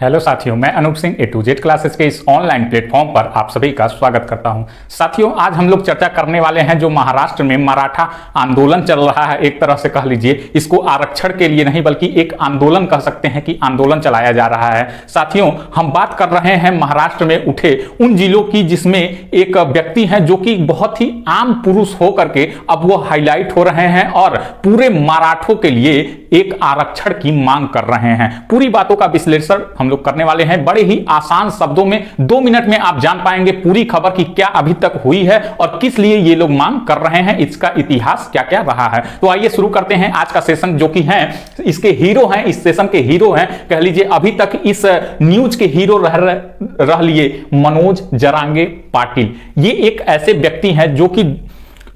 Hello साथियों, मैं अनूप सिंह ए to Z classes के इस ऑनलाइन प्लेटफॉर्म पर आप सभी का स्वागत करता हूं। साथियों, आज हम लोग चर्चा करने वाले हैं जो महाराष्ट्र में मराठा आंदोलन चल रहा है। एक तरह से कह लीजिए इसको आरक्षण के लिए नहीं बल्कि एक आंदोलन कह सकते हैं कि आंदोलन चलाया जा रहा है। साथियों, हम बात कर रहे हैं महाराष्ट्र में उठे उन जिलों की जिसमें एक व्यक्ति हैं जो कि बहुत ही आम पुरुष होकर के अब वो हाईलाइट हो रहे हैं और पूरे मराठों के लिए एक आरक्षण की मांग कर रहे हैं। पूरी बातों का विश्लेषण हम लोग करने वाले हैं बड़े ही आसान शब्दों में। 2 मिनट में आप जान पाएंगे पूरी खबर की क्या अभी तक हुई है और किस लिए ये लोग मांग कर रहे हैं, इसका इतिहास क्या क्या रहा है। तो आइए शुरू करते हैं आज का सेशन, जो कि है इसके हीरो हैं, इस सेशन के हीरो हैं, कह लीजिए अभी तक इस न्यूज के हीरो रह लिए मनोज जरांगे पाटिल। ये एक ऐसे व्यक्ति हैं जो कि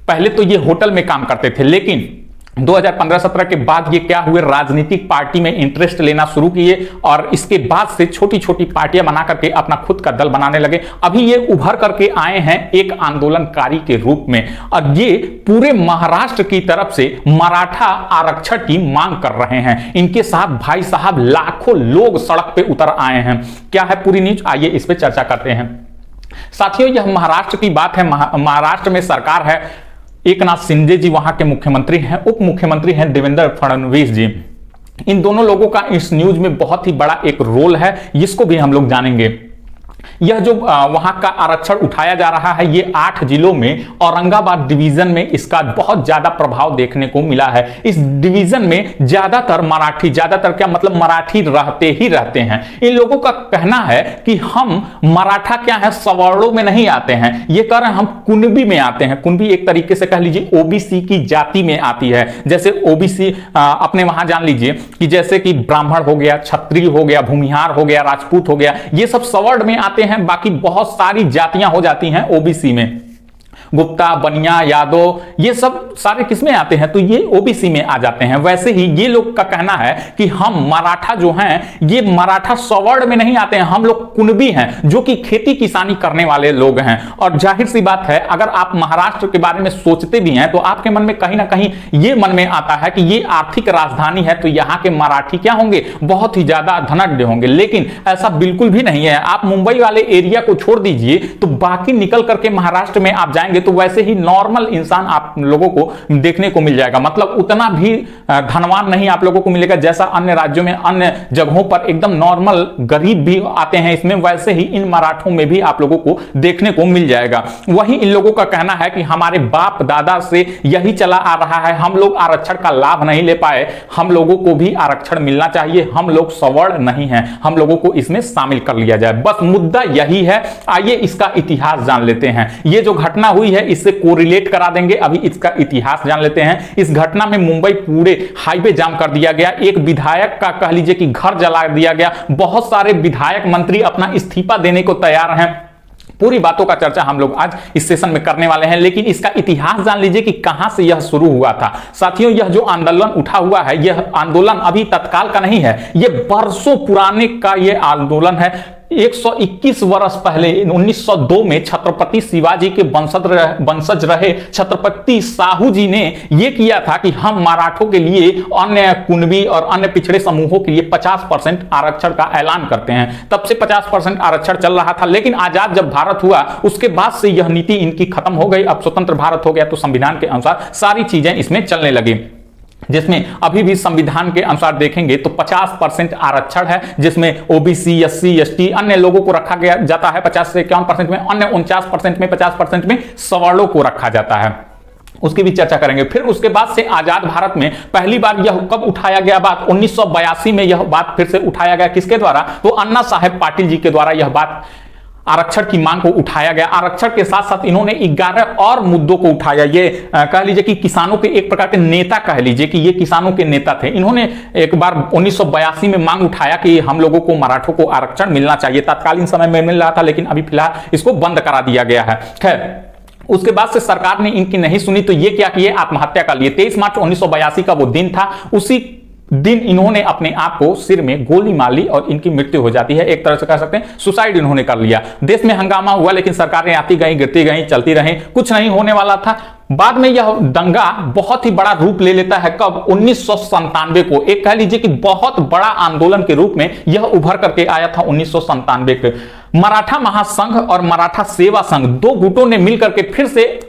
पहले तो ये होटल में काम करते थे, लेकिन 2015-17 के बाद ये क्या हुए, राजनीतिक पार्टी में इंटरेस्ट लेना शुरू किए और इसके बाद से छोटी छोटी पार्टियां बना करके अपना खुद का दल बनाने लगे। अभी ये उभर करके आए हैं एक आंदोलनकारी के रूप में और ये पूरे महाराष्ट्र की तरफ से मराठा आरक्षण की मांग कर रहे हैं। इनके साथ भाई साहब लाखों लोग सड़क पे उतर आए हैं। क्या है पूरी न्यूज, आइए इस पे चर्चा करते हैं। साथियों, यह महाराष्ट्र की बात है। महाराष्ट्र में सरकार है, एकनाथ शिंदे जी वहां के मुख्यमंत्री हैं, उप मुख्यमंत्री हैं देवेंद्र फडणवीस जी। इन दोनों लोगों का इस न्यूज में बहुत ही बड़ा एक रोल है, इसको भी हम लोग जानेंगे। यह जो वहां का आरक्षण उठाया जा रहा है, ये 8 जिलों में औरंगाबाद डिवीजन में इसका बहुत ज्यादा प्रभाव देखने को मिला है। इस डिवीजन में ज्यादातर मराठी, ज्यादातर क्या मतलब मराठी रहते ही रहते हैं। इन लोगों का कहना है कि हम मराठा क्या है, सवर्णों में नहीं आते हैं, ये कह रहे हैं हम कुणबी में आते हैं। कुणबी एक तरीके से कह लीजिए ओबीसी की जाति में आती है। जैसे ओबीसी अपने वहां जान लीजिए कि जैसे कि ब्राह्मण हो गया, क्षत्रिय हो गया, भूमिहार हो गया, राजपूत हो गया, ये सब सवर्ण में आते हैं। बाकी बहुत सारी जातियां हो जाती हैं ओबीसी में, गुप्ता, बनिया, यादव, ये सब सारे किसमें आते हैं, तो ये ओबीसी में आ जाते हैं। वैसे ही ये लोग का कहना है कि हम मराठा जो हैं, ये मराठा सवर्ण में नहीं आते हैं, हम लोग कुणबी हैं जो कि खेती किसानी करने वाले लोग हैं। और जाहिर सी बात है, अगर आप महाराष्ट्र के बारे में सोचते भी हैं तो आपके मन में कहीं ना कहीं ये मन में आता है कि ये आर्थिक राजधानी है, तो यहाँ के मराठी क्या होंगे, बहुत ही ज्यादा धनाढ्य होंगे। लेकिन ऐसा बिल्कुल भी नहीं है। आप मुंबई वाले एरिया को छोड़ दीजिए तो बाकी निकल करके महाराष्ट्र में आप जाएंगे तो वैसे ही नॉर्मल इंसान आप लोगों को देखने को मिल जाएगा। मतलब उतना भी धनवान नहीं आप लोगों को मिलेगा जैसा अन्य राज्यों में, अन्य जगहों पर एकदम नॉर्मल गरीब भी आते हैं इसमें, वैसे ही इन मराठों में भी आप लोगों को देखने को मिल जाएगा। वही इन लोगों का कहना है कि हमारे बाप दादा से यही चला आ रहा है, हम लोग आरक्षण का लाभ नहीं ले पाए, हम लोगों को भी आरक्षण मिलना चाहिए, हम लोग सवर्ण नहीं हैं, हम लोगों को इसमें शामिल कर लिया जाए। बस मुद्दा यही है। आइए इसका इतिहास जान लेते हैं। ये जो घटना हुई है इससे कोरिलेट करा देंगे, अभी इसका इतिहास जान लेते हैं। इस घटना में मुंबई पूरे हाईवे जाम कर दिया गया, एक विधायक का कह लीजिए कि घर जला दिया गया, बहुत सारे विधायक मंत्री अपना इस्तीफा देने को तैयार हैं। पूरी बातों का चर्चा हम लोग आज इस सेशन में करने वाले हैं, लेकिन इसका इतिहास जान लीजिए कि कहां से यह शुरू हुआ था। साथियों, यह जो आंदोलन उठा हुआ है, यह आंदोलन अभी तत्काल का नहीं है, यह बरसों पुराने का यह आंदोलन है। 121 वर्ष पहले 1902 में छत्रपति शिवाजी के वंशज रहे छत्रपति साहू जी ने यह किया था कि हम मराठों के लिए, अन्य कुणबी और अन्य पिछड़े समूहों के लिए 50% आरक्षण का ऐलान करते हैं। तब से 50% आरक्षण चल रहा था, लेकिन आजाद जब भारत हुआ उसके बाद से यह नीति इनकी खत्म हो गई। अब स्वतंत्र भारत हो गया तो संविधान के अनुसार सारी चीजें इसमें चलने लगी, जिसमें अभी भी संविधान के अनुसार देखेंगे तो 50% आरक्षण है, जिसमें ओबीसी, एससी, एसटी अन्य लोगों को रखा गया जाता है 50 से 51% में, अन्य 49% में, 50% में सवर्णों को रखा जाता है। उसकी भी चर्चा करेंगे। फिर उसके बाद से आजाद भारत में पहली बार यह कब उठाया गया बात, 1982 में यह बात फिर से उठाया गया। किसके द्वारा, तो अन्ना साहेब पाटिल जी के द्वारा यह बात आरक्षण की मांग को उठाया गया। आरक्षण के साथ साथ इन्होंने 11 और मुद्दों को उठाया। ये कह लीजिए कि किसानों के एक प्रकार के नेता, कह लीजिए कि ये किसानों के नेता थे। इन्होंने एक बार 1982 में मांग उठाया कि हम लोगों को, मराठों को आरक्षण मिलना चाहिए। तत्कालीन समय में मिल रहा था, लेकिन अभी फिलहाल इसको बंद करा दिया गया है। खैर, उसके बाद से सरकार ने इनकी नहीं सुनी तो ये क्या किए, आत्महत्या कर लिए। 23 मार्च 1982 का वो दिन था। उसी दिन इन्होंने अपने आप को सिर में गोली मार ली और इनकी मृत्यु हो जाती है। एक तरह से कह सकते हैं सुसाइड इन्होंने कर लिया। देश में हंगामा हुआ, लेकिन सरकारें आती गई, गिरती गई, चलती रही, कुछ नहीं होने वाला था। बाद में यह दंगा बहुत ही बड़ा रूप ले लेता है कब? 1997 को। एक कह लीजिए कि बहुत बड़ा आंदोलन के रूप में यह उभर करके आया था 1997 के। मराठा महासंघ और मराठा सेवा संघ, दो गुटों ने मिलकर के फिर से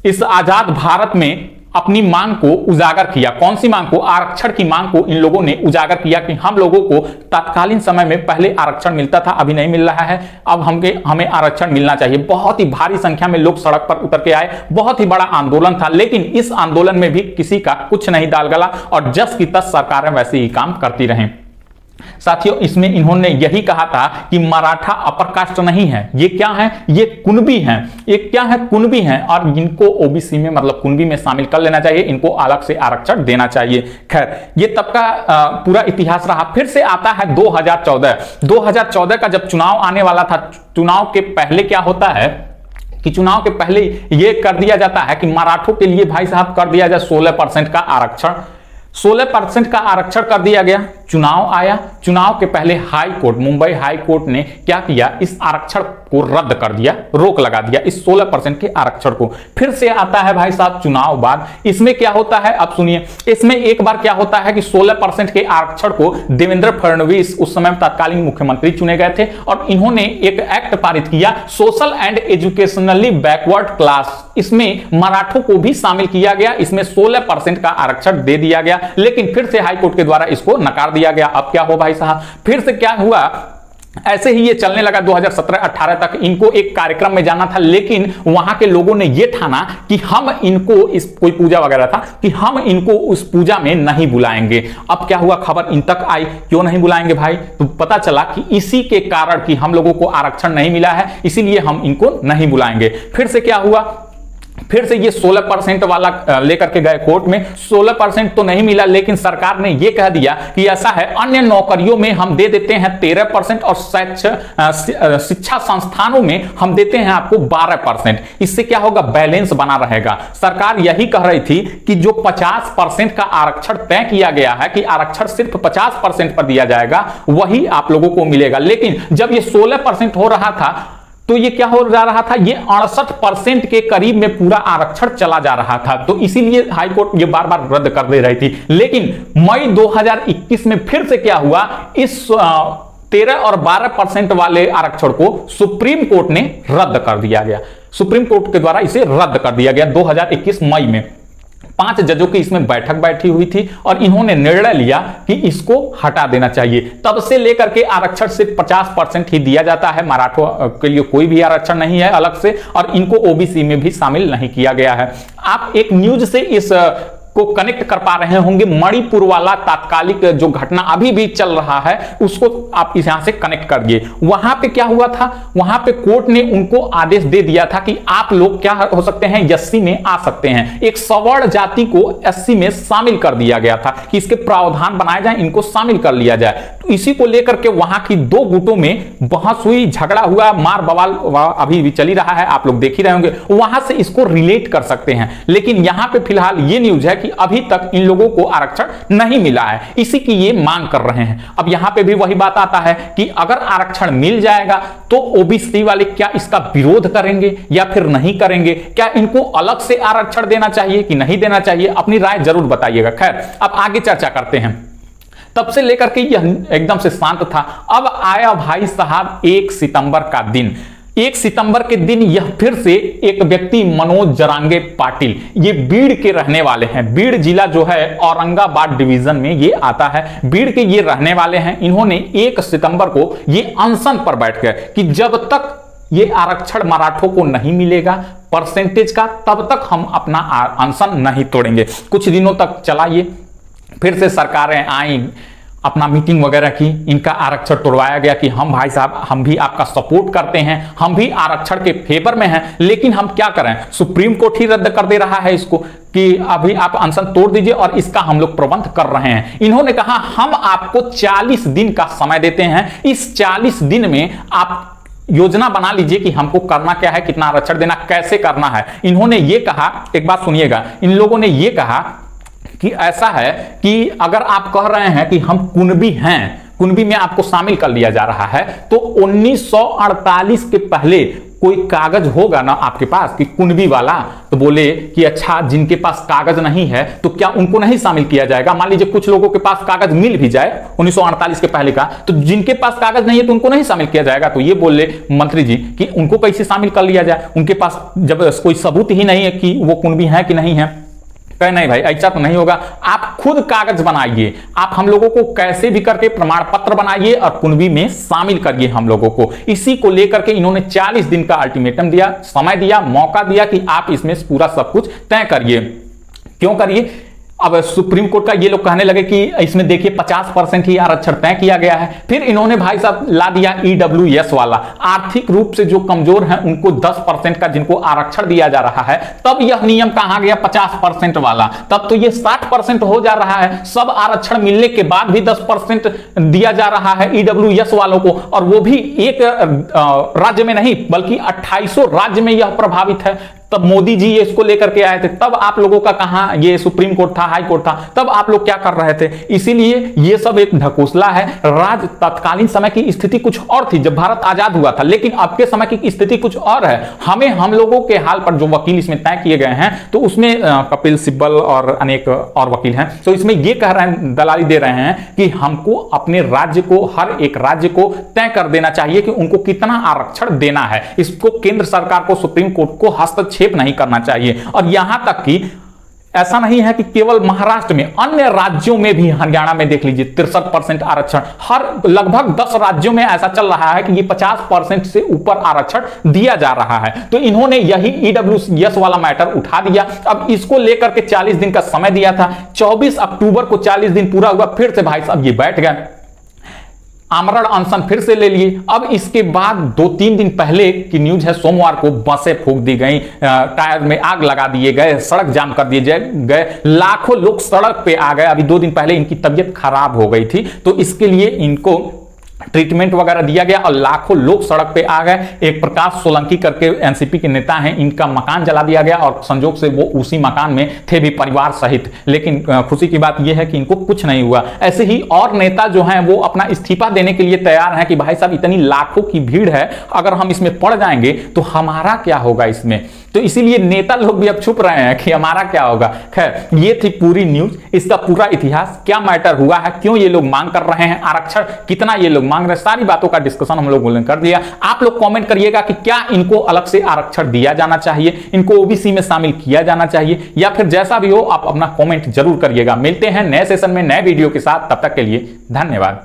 इस आजाद भारत में अपनी मांग को उजागर किया। कौन सी मांग को? आरक्षण की मांग को इन लोगों ने उजागर किया कि हम लोगों को तत्कालीन समय में पहले आरक्षण मिलता था, अभी नहीं मिल रहा है, अब हमें आरक्षण मिलना चाहिए। बहुत ही भारी संख्या में लोग सड़क पर उतर के आए, बहुत ही बड़ा आंदोलन था। लेकिन इस आंदोलन में भी किसी का कुछ नहीं दाल गला और जस की तस सरकारें वैसे ही काम करती रहें। साथियों, इसमें इन्होंने यही कहा था कि मराठा अपर कास्ट नहीं है, ये क्या है? ये कुणबी हैं। ये क्या है? कुणबी हैं और इनको ओबीसी में, मतलब कुणबी में शामिल कर लेना चाहिए, इनको अलग से आरक्षण देना चाहिए। खैर, ये तब का पूरा इतिहास रहा। फिर से आता है 2014 का जब चुनाव आने वाला था। चुनाव के पहले क्या होता है कि चुनाव के पहले यह कर दिया जाता है कि मराठों के लिए भाई साहब कर दिया जाए 16% का आरक्षण। 16% का आरक्षण कर दिया गया। चुनाव आया, चुनाव के पहले high court, Mumbai high court ने क्या किया? इस आरक्षण को रद्द कर दिया, रोक लगा दिया इस 16% के आरक्षण को। फिर से आता है भाई साहब चुनाव बाद। इसमें क्या होता है अब सुनिए। इसमें एक बार क्या होता है कि 16% के आरक्षण को देवेंद्र फडणवीस उस समय तत्कालीन मुख्यमंत्री चुने गए थे और इन्होंने एक एक्ट पारित किया, social and educationally backward class. इसमें मराठों को भी शामिल किया गया, इसमें 16% का आरक्षण दे दिया गया। लेकिन फिर से हाईकोर्ट के द्वारा इसको नकार दिया गया। अब क्या हो भाई साहब? फिर से क्या हुआ? ऐसे ही ये चलने लगा 2017-18 तक। इनको एक कार्यक्रम में जाना था, लेकिन वहां के लोगों ने ये ठाना कि हम इनको, इस कोई पूजा वगैरह था, कि हम इनको उस पूजा में नहीं बुलाएंगे। अब क्या हुआ? खबर इन तक आई, क्यों नहीं बुलाएंगे भाई? तो पता चला कि इसी के कारण कि हम लोगों को आरक्षण नहीं मिला है, इसीलिए हम इनको नहीं बुलाएंगे। फिर से क्या हुआ? फिर से ये 16% वाला लेकर के गए कोर्ट में। 16% तो नहीं मिला, लेकिन सरकार ने ये कह दिया कि ऐसा है, अन्य नौकरियों में हम दे देते हैं 13% और शिक्षा संस्थानों में हम देते हैं आपको 12%। इससे क्या होगा? बैलेंस बना रहेगा। सरकार यही कह रही थी कि जो 50% का आरक्षण तय किया गया है कि आरक्षण सिर्फ 50% पर दिया जाएगा, वही आप लोगों को मिलेगा। लेकिन जब ये 16% हो रहा था तो ये क्या हो जा रहा था? ये 68% के करीब में पूरा आरक्षण चला जा रहा था। तो इसीलिए हाईकोर्ट ये बार बार रद्द कर दे रही थी। लेकिन मई 2021 में फिर से क्या हुआ? इस 13 और 12% वाले आरक्षण को सुप्रीम कोर्ट ने रद्द कर दिया गया। सुप्रीम कोर्ट के द्वारा इसे रद्द कर दिया गया 2021 मई में। 5 जजों की इसमें बैठक बैठी हुई थी और इन्होंने निर्णय लिया कि इसको हटा देना चाहिए। तब से लेकर के आरक्षण सिर्फ 50% ही दिया जाता है। मराठों के लिए कोई भी आरक्षण नहीं है अलग से, और इनको ओबीसी में भी शामिल नहीं किया गया है। आप एक न्यूज से इस को कनेक्ट कर पा रहे होंगे। मणिपुर वाला तात्कालिक जो घटना अभी भी चल रहा है, उसको आप इस यहां से कनेक्ट करिए। वहां पे क्या हुआ था? वहां पे कोर्ट ने उनको आदेश दे दिया था कि आप लोग क्या हो सकते हैं? एससी में आ सकते हैं। एक सवर्ण जाति को एससी में शामिल कर दिया गया था कि इसके प्रावधान बनाए जाए, इनको शामिल कर लिया जाए। तो इसी को लेकर के वहां की दो गुटों में बहस हुई, झगड़ा हुआ, मार बवाल अभी भी चली रहा है, आप लोग देख ही रहे होंगे। वहां से इसको रिलेट कर सकते हैं। लेकिन यहां पे फिलहाल ये न्यूज है कि अभी तक इन लोगों को आरक्षण नहीं मिला है, इसी की ये मांग कर रहे हैं। अब यहां पे भी वही बात आता है कि अगर आरक्षण मिल जाएगा तो ओबीसी वाले क्या इसका विरोध करेंगे या फिर नहीं करेंगे? क्या इनको अलग से आरक्षण देना चाहिए कि नहीं देना चाहिए? अपनी राय जरूर बताइएगा। खैर, अब आगे चर्चा करते हैं। तब से लेकर के यह एकदम से शांत था। अब आया भाई साहब 1 सितंबर का दिन। 1 सितंबर के दिन यह फिर से एक व्यक्ति, मनोज जरांगे पाटिल, ये बीड़ के रहने वाले हैं। बीड़ जिला जो है औरंगाबाद डिवीजन में ये आता है। बीड़ के ये रहने वाले हैं। इन्होंने 1 सितंबर को ये अनशन पर बैठ गए कि जब तक ये आरक्षण मराठों को नहीं मिलेगा परसेंटेज का, तब तक हम अपना अनशन नहीं तोड़ेंगे। कुछ दिनों तक चला ये, फिर से सरकारें आई, अपना मीटिंग वगैरह की, इनका आरक्षण तोड़वाया गया कि हम भाई साहब, हम भी आपका सपोर्ट करते हैं, हम भी आरक्षण के फेवर में हैं, लेकिन हम क्या करें? सुप्रीम कोर्ट ही रद्द कर दे रहा है इसको कि अभी आप अनशन तोड़ दीजिए और इसका हम लोग प्रबंध कर रहे हैं। इन्होंने कहा हम आपको 40 दिन का समय देते हैं। इस 40 दिन में आप योजना बना लीजिए कि हमको करना क्या है, कितना आरक्षण देना, कैसे करना है। इन्होंने ये कहा, एक बात सुनिएगा, इन लोगों ने ये कहा कि ऐसा है कि अगर आप कह रहे हैं कि हम कुणबी हैं, कुणबी में आपको शामिल कर लिया जा रहा है, तो 1948 के पहले कोई कागज होगा ना आपके पास कि कुणबी वाला, तो बोले कि अच्छा जिनके पास कागज नहीं है तो क्या उनको नहीं शामिल किया जाएगा। मान लीजिए कुछ लोगों के पास कागज मिल भी जाए 1948 के पहले का, तो जिनके पास कागज नहीं है तो उनको नहीं शामिल किया जाएगा। तो ये बोले मंत्री जी कि उनको कैसे शामिल कर लिया जाए, उनके पास जब कोई सबूत ही नहीं है कि वो कुणबी है कि नहीं है। नहीं भाई, ऐसा तो नहीं होगा, आप खुद कागज बनाइए, आप हम लोगों को कैसे भी करके प्रमाण पत्र बनाइए और कुणबी में शामिल करिए हम लोगों को। इसी को लेकर के इन्होंने 40 दिन का अल्टीमेटम दिया, समय दिया, मौका दिया कि आप इसमें पूरा सब कुछ तय करिए। क्यों करिए? अब सुप्रीम कोर्ट का ये लोग कहने लगे कि इसमें देखिए 50% ही आरक्षण तय किया गया है। फिर इन्होंने भाई साहब ला दिया EWS वाला, आर्थिक रूप से जो कमजोर हैं उनको 10% का जिनको आरक्षण दिया जा रहा है। तब यह नियम कहां गया 50% वाला, तब तो ये 60% हो जा रहा है। सब आरक्षण मिलने के बाद भी 10% दिया जा रहा है EWS वालों को, और वो भी एक राज्य में नहीं बल्कि 2800 राज्य में यह प्रभावित है। तब मोदी जी इसको लेकर के आए थे, तब आप लोगों का कहां ये सुप्रीम कोर्ट था, हाई कोर्ट था, तब आप लोग क्या कर रहे थे। इसीलिए ये सब एक ढकोसला है। तत्कालीन समय की स्थिति कुछ और थी जब भारत आजाद हुआ था, लेकिन अब के समय की स्थिति कुछ और है। हमें हम लोगों के हाल पर जो वकील इसमें तय किए गए हैं, तो उसमें कपिल सिब्बल और अनेक और वकील हैं, तो इसमें ये कह रहे हैं, दलाली दे रहे हैं कि हमको अपने राज्य को, हर एक राज्य को तय कर देना चाहिए कि उनको कितना आरक्षण देना है। इसको केंद्र सरकार को, सुप्रीम कोर्ट को हस्तक्षेप नहीं करना चाहिए। और यहां तक कि ऐसा नहीं है कि केवल महाराष्ट्र में, अन्य राज्यों में भी, हरियाणा में देख लीजिए 63% आरक्षण, हर लगभग 10 राज्यों में ऐसा चल रहा है कि ये 50% से ऊपर आरक्षण दिया जा रहा है। तो इन्होंने यही EWS वाला मैटर उठा दिया। अब इसको लेकर के 40 दिन का समय दिया था, 24 अक्टूबर को 40 दिन पूरा हुआ, फिर से भाई साहब ये बैठ गए, आमरण अनशन फिर से ले लिए। अब इसके बाद 2-3 दिन पहले की न्यूज है, सोमवार को बसें फूंक दी गई, टायर में आग लगा दिए गए, सड़क जाम कर दिए गए, लाखों लोग सड़क पे आ गए। अभी 2 दिन पहले इनकी तबीयत खराब हो गई थी, तो इसके लिए इनको ट्रीटमेंट वगैरह दिया गया और लाखों लोग सड़क पे आ गए। एक प्रकाश सोलंकी करके एनसीपी के नेता हैं, इनका मकान जला दिया गया और संजोग से वो उसी मकान में थे भी परिवार सहित। लेकिन खुशी की बात यह है कि इनको कुछ नहीं हुआ। ऐसे ही और नेता जो हैं वो अपना इस्तीफा देने के लिए तैयार हैं कि भाई साहब इतनी लाखों की भीड़ है, अगर हम इसमें पड़ जाएंगे तो हमारा क्या होगा इसमें। तो इसीलिए नेता लोग भी अब छुप रहे हैं कि हमारा क्या होगा। खैर, ये थी पूरी न्यूज, इसका पूरा इतिहास, क्या मैटर हुआ है, क्यों ये लोग मांग कर रहे हैं आरक्षण, कितना ये लोग मांग रहे हैं, सारी बातों का डिस्कशन हम लोगों ने कर दिया। आप लोग कमेंट करिएगा कि क्या इनको अलग से आरक्षण दिया जाना चाहिए, इनको ओबीसी में शामिल किया जाना चाहिए, या फिर जैसा भी हो आप अपना कमेंट जरूर करिएगा। मिलते हैं नए सेशन में नए वीडियो के साथ, तब तक के लिए धन्यवाद।